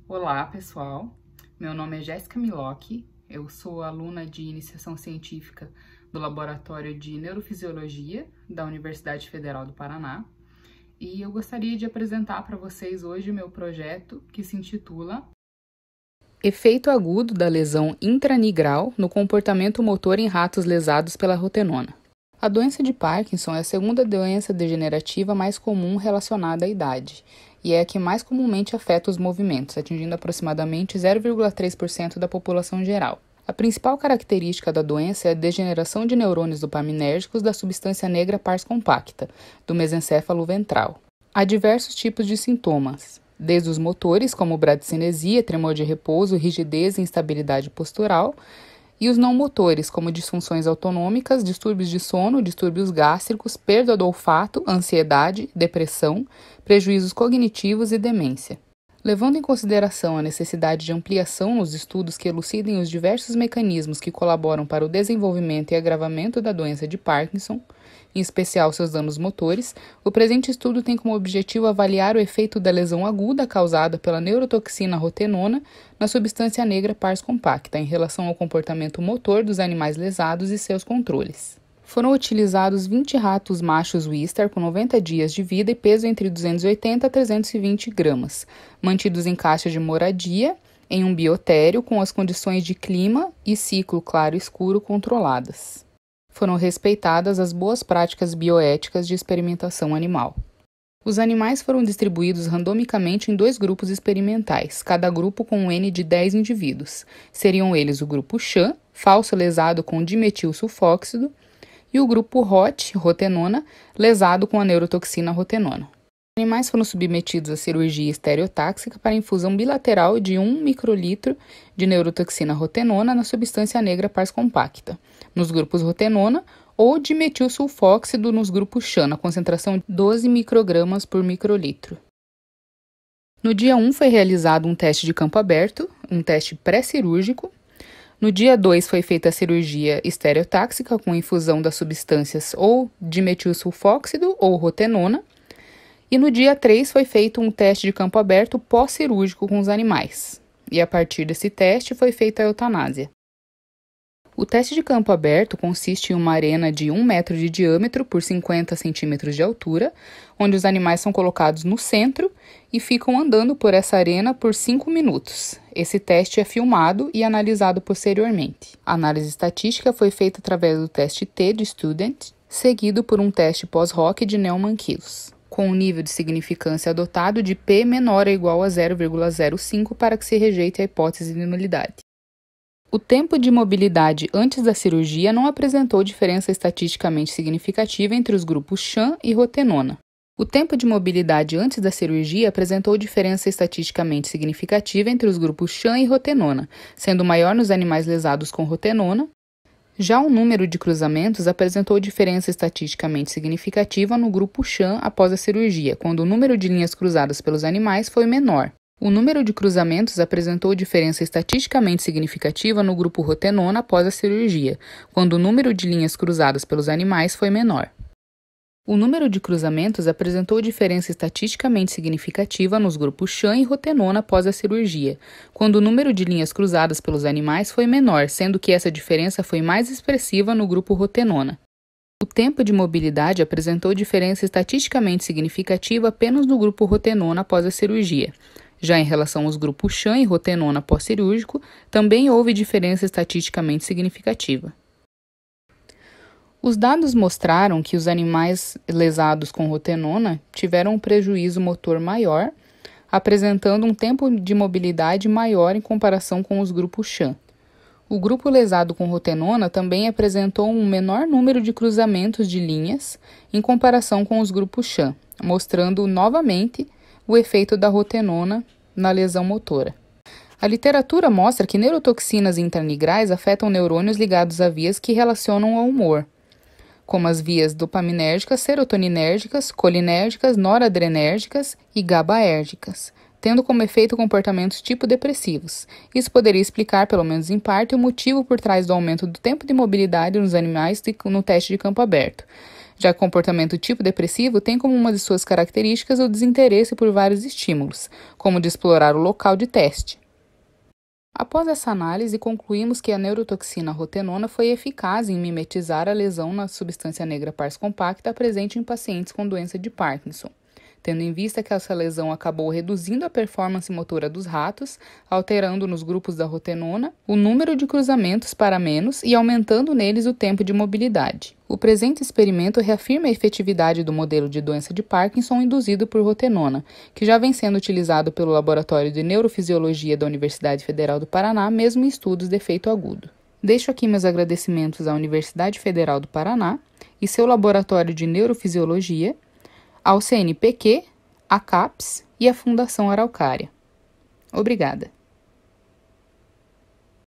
Olá, pessoal. Meu nome é Jéssica Milocchi. Eu sou aluna de iniciação científica do Laboratório de Neurofisiologia da Universidade Federal do Paraná. E eu gostaria de apresentar para vocês hoje o meu projeto que se intitula Efeito agudo da lesão intranigral no comportamento motor em ratos lesados pela rotenona. A doença de Parkinson é a segunda doença degenerativa mais comum relacionada à idade e é a que mais comumente afeta os movimentos, atingindo aproximadamente 0,3% da população geral. A principal característica da doença é a degeneração de neurônios dopaminérgicos da substância negra pars compacta, do mesencéfalo ventral. Há diversos tipos de sintomas, desde os motores, como bradicinesia, tremor de repouso, rigidez e instabilidade postural, e os não motores, como disfunções autonômicas, distúrbios de sono, distúrbios gástricos, perda do olfato, ansiedade, depressão, prejuízos cognitivos e demência. Levando em consideração a necessidade de ampliação nos estudos que elucidem os diversos mecanismos que colaboram para o desenvolvimento e agravamento da doença de Parkinson, em especial seus danos motores, o presente estudo tem como objetivo avaliar o efeito da lesão aguda causada pela neurotoxina rotenona na substância negra pars compacta em relação ao comportamento motor dos animais lesados e seus controles. Foram utilizados 20 ratos machos Wistar com 90 dias de vida e peso entre 280 a 320 gramas, mantidos em caixa de moradia, em um biotério com as condições de clima e ciclo claro-escuro controladas. Foram respeitadas as boas práticas bioéticas de experimentação animal. Os animais foram distribuídos randomicamente em 2 grupos experimentais, cada grupo com um N de 10 indivíduos. Seriam eles o grupo Sham, falso lesado com dimetilsulfóxido, e o grupo Rot, rotenona, lesado com a neurotoxina rotenona. Os animais foram submetidos à cirurgia estereotáxica para infusão bilateral de 1 microlitro de neurotoxina rotenona na substância negra pars compacta, nos grupos rotenona, ou dimetilsulfóxido nos grupos Sham, na concentração de 12 microgramas por microlitro. No dia 1 foi realizado um teste de campo aberto, um teste pré-cirúrgico. No dia 2 foi feita a cirurgia estereotáxica com infusão das substâncias ou dimetilsulfóxido ou rotenona. E no dia 3 foi feito um teste de campo aberto pós-cirúrgico com os animais. E a partir desse teste foi feita a eutanásia. O teste de campo aberto consiste em uma arena de 1 metro de diâmetro por 50 centímetros de altura, onde os animais são colocados no centro e ficam andando por essa arena por 5 minutos. Esse teste é filmado e analisado posteriormente. A análise estatística foi feita através do teste T de Student, seguido por um teste pós-hoc de Neumann-Kiels, com um nível de significância adotado de P menor ou igual a 0,05 para que se rejeite a hipótese de nulidade. O tempo de mobilidade antes da cirurgia não apresentou diferença estatisticamente significativa entre os grupos Sham e rotenona. O tempo de mobilidade antes da cirurgia apresentou diferença estatisticamente significativa entre os grupos Sham e rotenona, sendo maior nos animais lesados com rotenona. Já o número de cruzamentos apresentou diferença estatisticamente significativa no grupo Sham após a cirurgia, quando o número de linhas cruzadas pelos animais foi menor. O número de cruzamentos apresentou diferença estatisticamente significativa no grupo rotenona após a cirurgia, quando o número de linhas cruzadas pelos animais foi menor. O número de cruzamentos apresentou diferença estatisticamente significativa nos grupos Sham e rotenona após a cirurgia, quando o número de linhas cruzadas pelos animais foi menor, sendo que essa diferença foi mais expressiva no grupo rotenona. O tempo de mobilidade apresentou diferença estatisticamente significativa apenas no grupo rotenona após a cirurgia. Já em relação aos grupos Sham e rotenona pós-cirúrgico, também houve diferença estatisticamente significativa. Os dados mostraram que os animais lesados com rotenona tiveram um prejuízo motor maior, apresentando um tempo de mobilidade maior em comparação com os grupos Sham. O grupo lesado com rotenona também apresentou um menor número de cruzamentos de linhas em comparação com os grupos Sham, mostrando novamente o efeito da rotenona na lesão motora. A literatura mostra que neurotoxinas intranigrais afetam neurônios ligados a vias que relacionam ao humor, como as vias dopaminérgicas, serotoninérgicas, colinérgicas, noradrenérgicas e GABAérgicas, tendo como efeito comportamentos tipo depressivos. Isso poderia explicar, pelo menos em parte, o motivo por trás do aumento do tempo de mobilidade nos animais no teste de campo aberto, já que o comportamento tipo depressivo tem como uma de suas características o desinteresse por vários estímulos, como de explorar o local de teste. Após essa análise, concluímos que a neurotoxina rotenona foi eficaz em mimetizar a lesão na substância negra pars compacta presente em pacientes com doença de Parkinson, tendo em vista que essa lesão acabou reduzindo a performance motora dos ratos, alterando nos grupos da rotenona o número de cruzamentos para menos e aumentando neles o tempo de mobilidade. O presente experimento reafirma a efetividade do modelo de doença de Parkinson induzido por rotenona, que já vem sendo utilizado pelo Laboratório de Neurofisiologia da Universidade Federal do Paraná, mesmo em estudos de efeito agudo. Deixo aqui meus agradecimentos à Universidade Federal do Paraná e seu Laboratório de Neurofisiologia, ao CNPq, à CAPES e à Fundação Araucária. Obrigada.